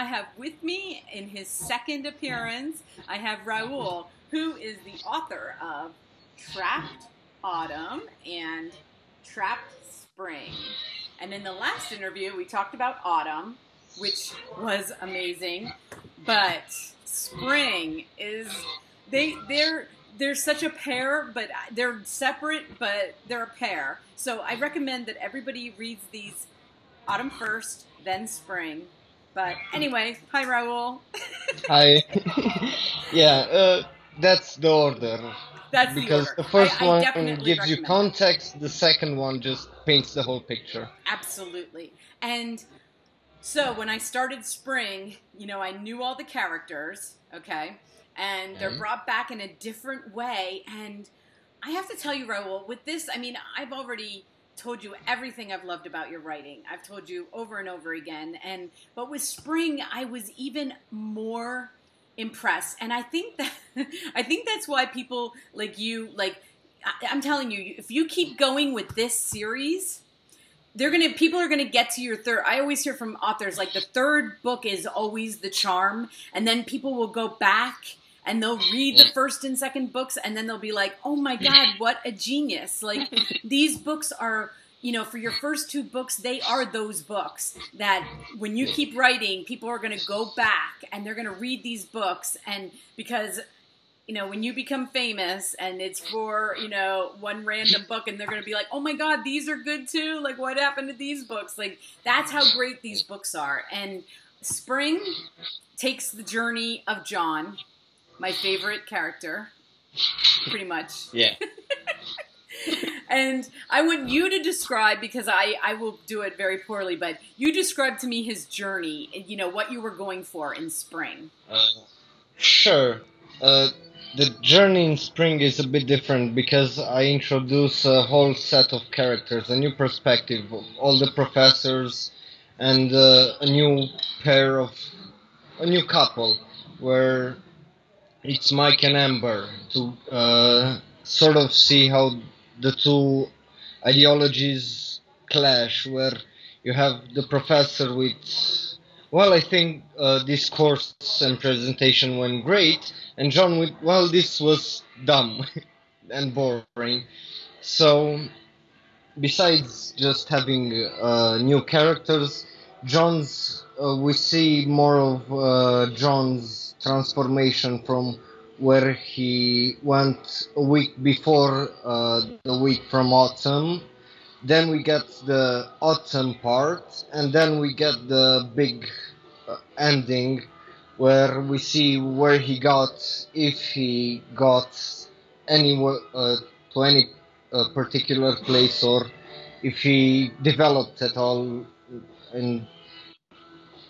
I have with me in his second appearance, I have Raul, who is the author of Trapped Autumn and Trapped Spring. And in the last interview, we talked about autumn, which was amazing, but spring is they're such a pair, but they're separate, but they're a pair. So I recommend that everybody reads these autumn first, then spring. But anyway, hi Raul. Hi. Yeah, that's the order. That's the Because order. the first I one definitely gives you recommend that. context, the second one just paints the whole picture. Absolutely. And so when I started spring, I knew all the characters, okay? And they're Okay. brought back in a different way. And I have to tell you, Raul, with this, I've already told you everything I've loved about your writing. I've told you over and over again. But with spring, I was even more impressed. And I think that's why people like you, I'm telling you, if you keep going with this series, people are gonna get to your third. I always hear from authors like the third book is always the charm, and then people will go back and they'll read the first and second books, and then they'll be like, "Oh my God, what a genius!" Like these books are, for your first two books, they are those books that when you keep writing, people are gonna go back and they're gonna read these books, and because when you become famous and it's for, one random book and they're going to be like, oh my God, these are good too. Like, what happened to these books? Like, that's how great these books are. And Spring takes the journey of John, my favorite character, pretty much. Yeah. And I want you to describe, because I will do it very poorly, but you describe to me his journey, what you were going for in Spring. Sure. Uh, the journey in spring is a bit different because I introduce a whole set of characters, a new perspective of all the professors, and a new couple, where it's Mike and Amber to sort of see how the two ideologies clash, where you have the professor with, well, I think discourse and presentation went great, and John with, well, this was dumb and boring. So, besides just having new characters, we see more of John's transformation from where he went a week before the week from autumn. Then we get the autumn part, and then we get the big ending where we see where he got, if he got anywhere to any particular place, or if he developed at all, and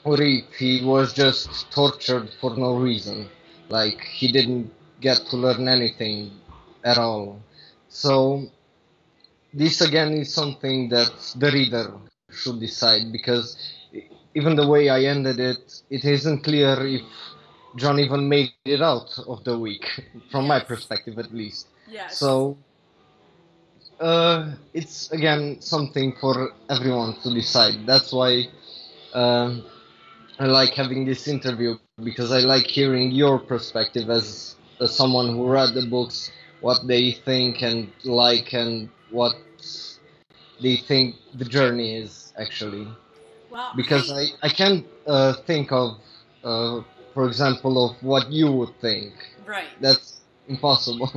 or if he was just tortured for no reason, like he didn't get to learn anything at all. So this again is something that the reader should decide, because even the way I ended it, it isn't clear if John even made it out of the week, from my Yes. perspective at least. Yes. So it's again something for everyone to decide. That's why I like having this interview, because I like hearing your perspective as someone who read the books, what they think and like, and what they think the journey is actually. Well, Because I can't think of, for example, of what you would think. right. That's impossible.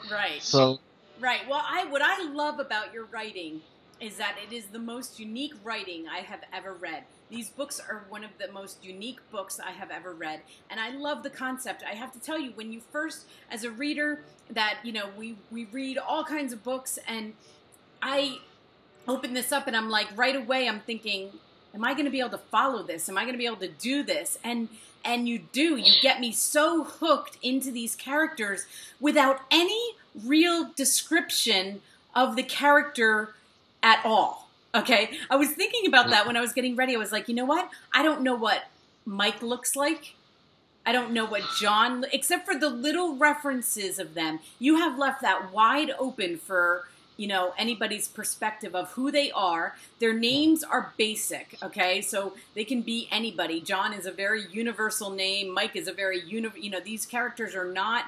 Right. So, Right. Well, what I love about your writing is that it is the most unique writing I have ever read. These books are one of the most unique books I have ever read, and I love the concept. I have to tell you, when you first, as a reader, that we read all kinds of books, and I open this up, and I'm like, right away, I'm thinking, am I going to be able to follow this? Am I going to be able to do this? And you do. You get me so hooked into these characters without any real description of the character at all. Okay? I was thinking about that when I was getting ready. I was like, you know what? I don't know what Mike looks like. I don't know what John, except for the little references of them. You have left that wide open for anybody's perspective of who they are. Their names are basic, okay? So they can be anybody. John is a very universal name. Mike is a very, these characters are not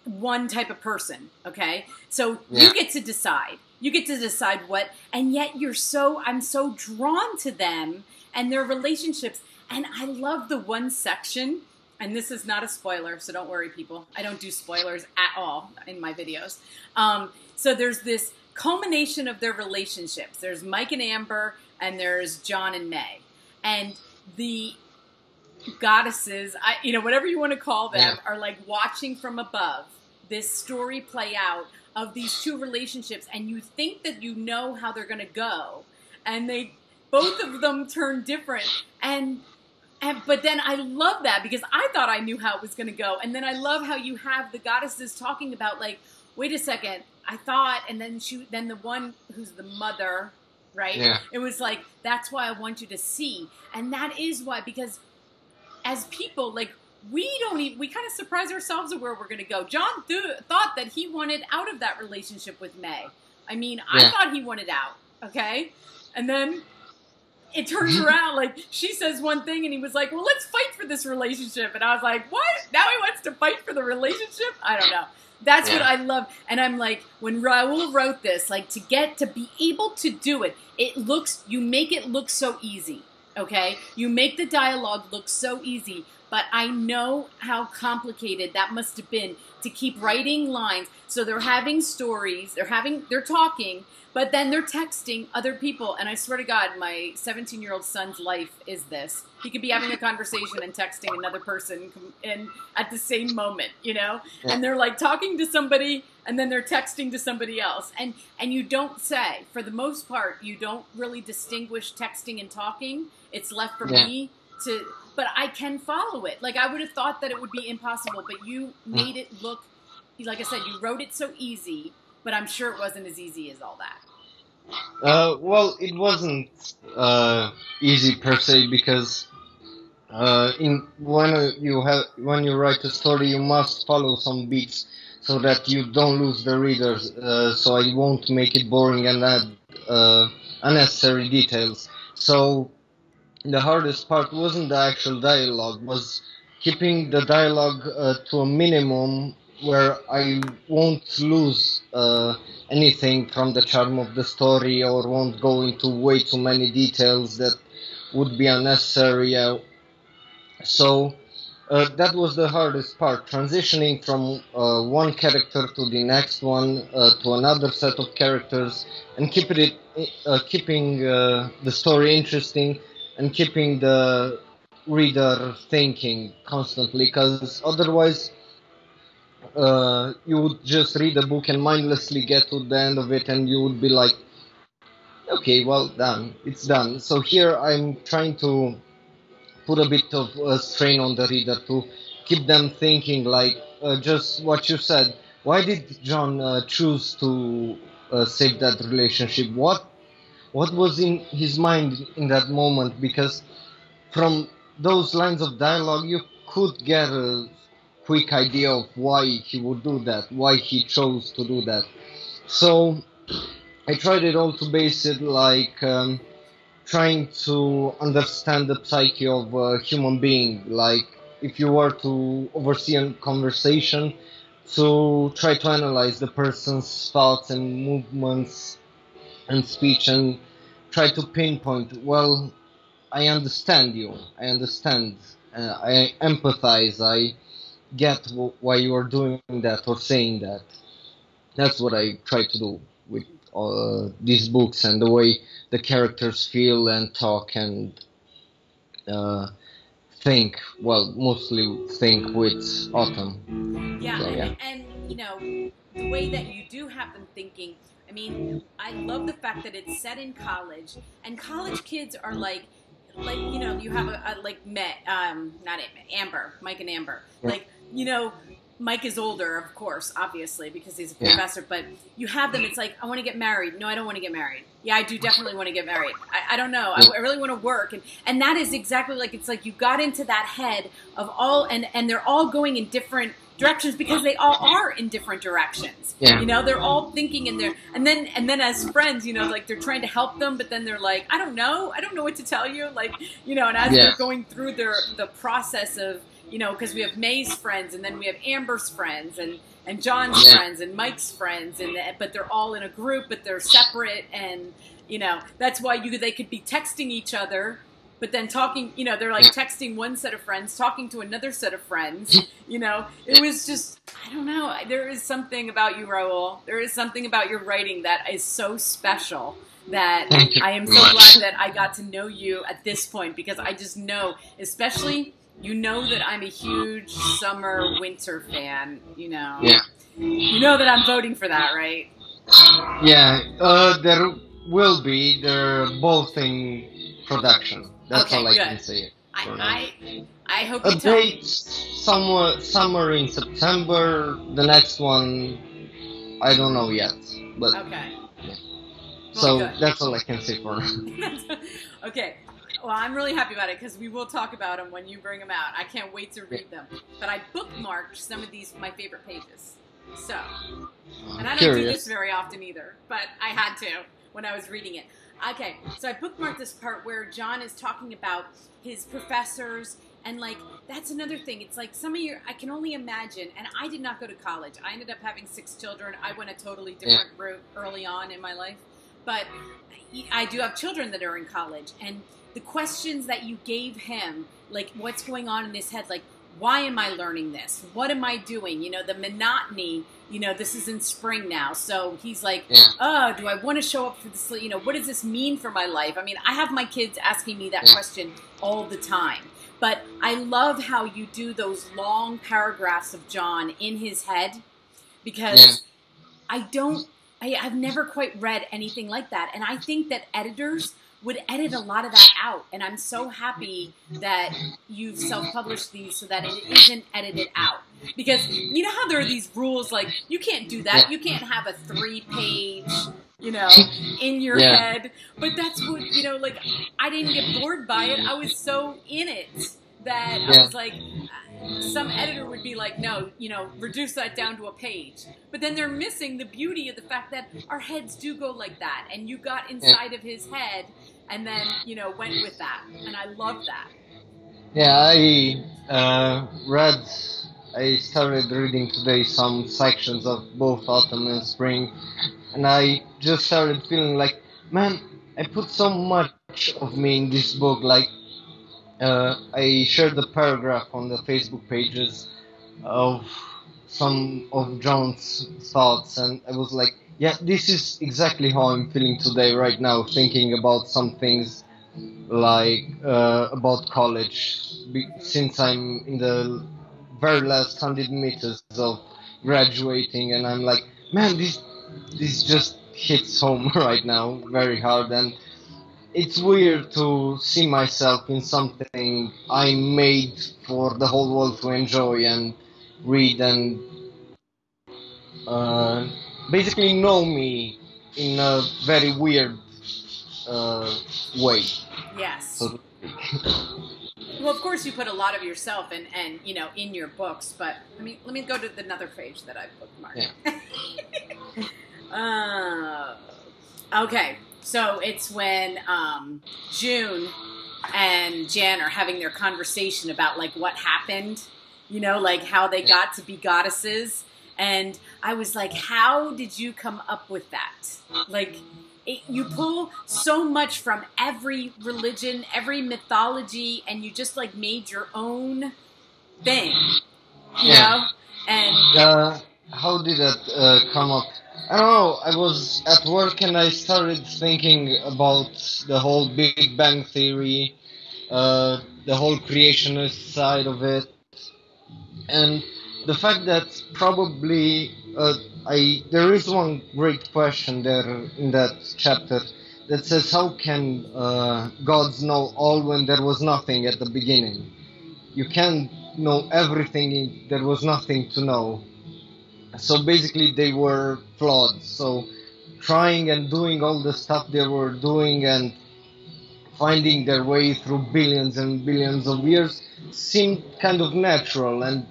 one type of person, okay? So you get to decide. You get to decide what, and yet I'm so drawn to them and their relationships. And I love the one section, and this is not a spoiler, so don't worry, people. I don't do spoilers at all in my videos. So there's this culmination of their relationships. There's Mike and Amber, and there's John and May. And the goddesses, whatever you want to call them, are like watching from above this story play out of these two relationships, and you think that you know how they're going to go, and both of them turn different, but then I love that because I thought I knew how it was going to go, and then I love how you have the goddesses talking about, like, wait a second, I thought, and then the one who's the mother, right? Yeah. It was like, that's why I want you to see, and that is why, because as people, like, we kind of surprise ourselves of where we're going to go. John thought that he wanted out of that relationship with May. I mean, I thought he wanted out, okay? And then it turns around, like, she says one thing, and he was like, well, let's fight for this relationship. And I was like, what? Now he wants to fight for the relationship? I don't know. That's what I love. And I'm like, when Raul wrote this, like, to be able to do it, you make it look so easy, okay? You make the dialogue look so easy. But I know how complicated that must have been to keep writing lines. So they're having stories, they're talking, but then they're texting other people. And I swear to God, my 17-year-old son's life is this. He could be having a conversation and texting another person at the same moment, And they're like talking to somebody, and then they're texting to somebody else. And you don't say, for the most part, you don't really distinguish texting and talking. It's left for me to... But I can follow it. Like, I would have thought that it would be impossible, but you made it look, like I said, you wrote it so easy, but I'm sure it wasn't as easy as all that. Well, it wasn't easy per se, because when you write a story, you must follow some beats so that you don't lose the readers. So I won't make it boring and add unnecessary details. So the hardest part wasn't the actual dialogue, was keeping the dialogue to a minimum where I won't lose anything from the charm of the story, or won't go into way too many details that would be unnecessary. So that was the hardest part, transitioning from one character to the next one, to another set of characters, and keeping the story interesting, and keeping the reader thinking constantly, because otherwise you would just read a book and mindlessly get to the end of it, and you would be like, okay, well, done, it's done. So here I'm trying to put a bit of strain on the reader to keep them thinking, like just what you said. Why did John choose to save that relationship? What was in his mind in that moment? Because from those lines of dialogue, you could get a quick idea of why he would do that, why he chose to do that. So I tried it all to base it like trying to understand the psyche of a human being. Like, if you were to oversee a conversation, to try to analyze the person's thoughts and movements and speech, and try to pinpoint, well, I understand you, I understand, I empathize, I get why you are doing that or saying that. That's what I try to do with these books, and the way the characters feel and talk and think. Well, mostly think with Autumn. Yeah, so, and the way that you do have them thinking. I mean, I love the fact that it's set in college, and college kids are like you have a like Amber, Mike and Amber, yeah. Like Mike is older, of course, obviously, because he's a Yeah. professor, but you have them, it's like, I want to get married. No, I don't want to get married. Yeah, I do definitely want to get married. I don't know. I really want to work. And that is exactly like, it's like you got into that head of all, and they're all going in different directions because they all are in different directions. Yeah. You know, they're all thinking in there. And then as friends, you know, like they're trying to help them, but then they're like, I don't know what to tell you. Like, you know, and as Yeah. they're going through the process of, you know, because we have May's friends, and then we have Amber's friends, and John's Yeah. friends, and Mike's friends, but they're all in a group, but they're separate, and you know that's why they could be texting each other, but then talking, you know, they're like texting one set of friends, talking to another set of friends. You know, it was just, I don't know. There is something about you, Raul. There is something about your writing that is so special. That I am so glad that I got to know you at this point, because I just know, especially. You know that I'm a huge summer-winter fan, you know. Yeah. You know that I'm voting for that, right? Yeah, there will be. They're both in production. That's Okay, all I good. can say. I hope A you tell me. date somewhere in September. The next one, I don't know yet. But Okay. so good. that's all I can say for now. Okay. Well, I'm really happy about it, because we will talk about them when you bring them out. I can't wait to read them. But I bookmarked some of these, my favorite pages. So, and I don't do this very often either, but I had to when I was reading it. Okay, so I bookmarked this part where John is talking about his professors, and like, that's another thing. It's like some of your, I can only imagine, and I did not go to college. I ended up having 6 children. I went a totally different route early on in my life. But I do have children that are in college, and the questions that you gave him, like what's going on in his head, like, why am I learning this? What am I doing? You know, the monotony, you know, this is in spring now. So he's like, oh, do I want to show up for this? You know, what does this mean for my life? I mean, I have my kids asking me that question all the time. But I love how you do those long paragraphs of John in his head, because I've never quite read anything like that. And I think that editors would edit a lot of that out. And I'm so happy that you've self-published these so that it isn't edited out. Because you know how there are these rules, like, you can't do that. You can't have a 3-page, you know, in your head. But that's what, you know, like, I didn't get bored by it. I was so in it that I was like, some editor would be like, no, you know, reduce that down to a page. But then they're missing the beauty of the fact that our heads do go like that. And you got inside of his head and then, you know, went with that. And I love that. Yeah, I started reading today some sections of both autumn and spring, and I just started feeling like, man, I put so much of me in this book. Like, I shared a paragraph on the Facebook pages of some of John's thoughts, and I was like, yeah, this is exactly how I'm feeling today, right now, thinking about some things like about college, since I'm in the very last 100 meters of graduating, and I'm like, man, this just hits home right now very hard, and it's weird to see myself in something I made for the whole world to enjoy and read and basically know me in a very weird way. Yes. So to speak. Well, of course, you put a lot of yourself and you know, in your books. But let me go to another page that I bookmarked. Yeah. Okay, so it's when June and Jan are having their conversation about like what happened, you know, like how they got to be goddesses, and I was like, how did you come up with that? Like, you pull so much from every religion, every mythology, and you just like made your own thing, you know? And how did that come up? I don't know. I was at work and I started thinking about the whole Big Bang Theory, the whole creationist side of it, and the fact that probably there is one great question there in that chapter that says, how can gods know all when there was nothing at the beginning? You can't know everything. There was nothing to know. So basically, they were flawed. So trying and doing all the stuff they were doing and finding their way through billions and billions of years seemed kind of natural and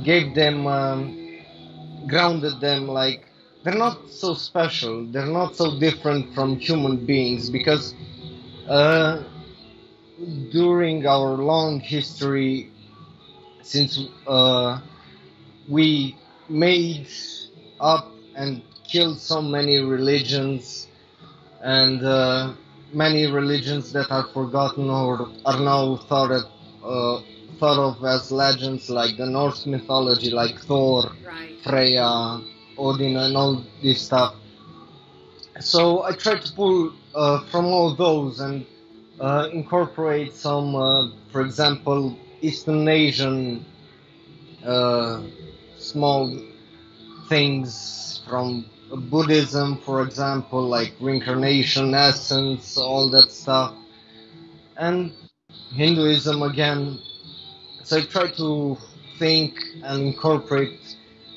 gave them grounded them like they're not so special, they're not so different from human beings because uh, during our long history since we made up and killed so many religions and many religions that are forgotten or are now thought of as legends, like the Norse mythology, like Thor, Right. Freya, Odin, and all this stuff. So I try to pull from all those and incorporate some, for example, Eastern Asian uh, small things from Buddhism, for example, like reincarnation, essence, all that stuff, and Hinduism again. So I try to think and incorporate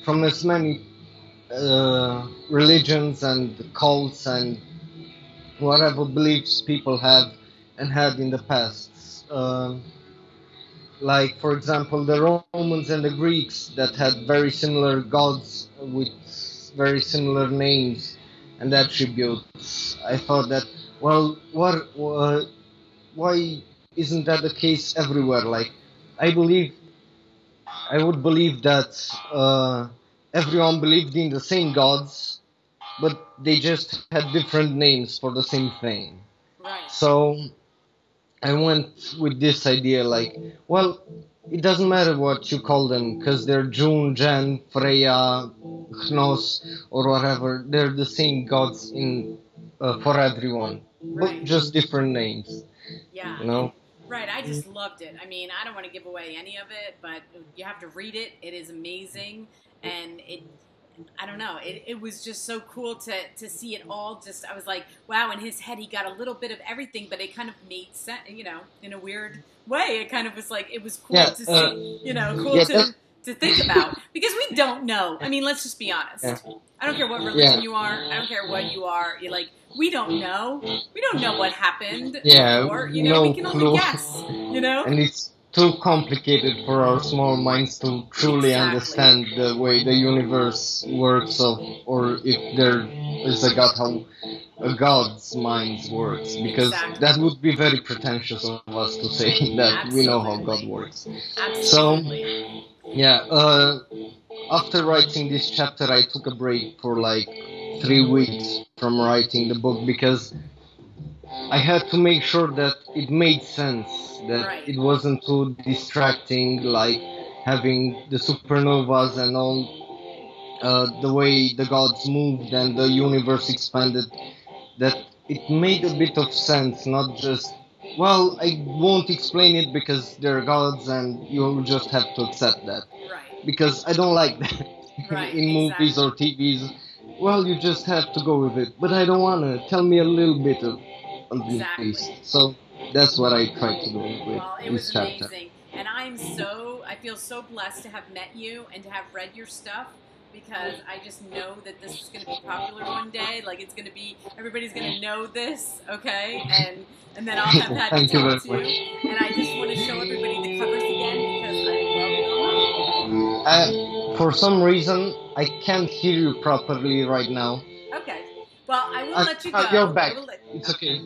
from as many religions and cults and whatever beliefs people have and had in the past. Like, for example, the Romans and the Greeks that had very similar gods with very similar names and attributes. I thought that, well, why isn't that the case everywhere? Like, I believe, I would believe that everyone believed in the same gods, but they just had different names for the same thing. Right. So I went with this idea like, well, it doesn't matter what you call them, because they're June, Jan, Freya, Hnos, or whatever. They're the same gods in for everyone, but Right. just different names. Yeah. You know? Right, I just loved it. I mean, I don't want to give away any of it, but you have to read it. It is amazing, and I don't know, it was just so cool to see it all. Just I was like, wow, in his head he got a little bit of everything, but it kind of made sense, in a weird way. It kind of was like it was cool Yeah. to see, cool Yeah. to think about because we don't know. I mean, let's just be honest. Yeah. I don't care what religion Yeah. you are. I don't care what you are. You're like, we don't know. We don't know what happened Yeah. before. No We can only clue. guess. And it's too complicated for our small minds to truly understand the way the universe works, or if there is a God, how a God's mind works, because that would be very pretentious of us to say that we know how God works. Absolutely. So, yeah, after writing this chapter, I took a break for like 3 weeks from writing the book because I had to make sure that it made sense, that it wasn't too distracting, like having the supernovas and all the way the gods moved and the universe expanded, that it made a bit of sense, not just, well, I won't explain it because they're gods and you'll just have to accept that. Right. Because I don't like that in movies or TVs. Well, you just have to go with it, but I don't want to. Tell me a little bit of at least. So that's what I tried to do with this chapter. Amazing. And I feel so blessed to have met you and to have read your stuff because I just know that this is going to be popular one day. Like it's going to be, everybody's going to know this, okay? And then I'll have had to talk to you. And I just want to show everybody the covers again because I love them. For some reason, I can't hear you properly right now. Okay. Well, I will let you go. You're back. It's okay.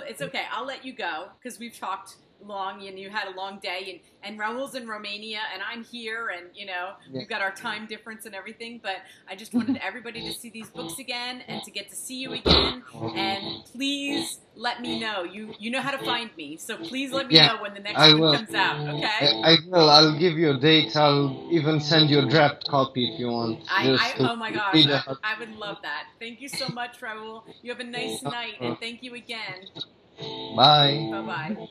It's okay. I'll let you go because we've talked long and you had a long day and Raul's in Romania and I'm here and we've got our time difference and everything, but I just wanted everybody to see these books again and to get to see you again, and please let me know. You know how to find me, so please let me know when the next one comes out, okay? I will. I'll give you a date. I'll even send you a draft copy if you want. Oh my gosh, I would love that. Thank you so much, Raul. You have a nice night and thank you again. Bye. Bye-bye.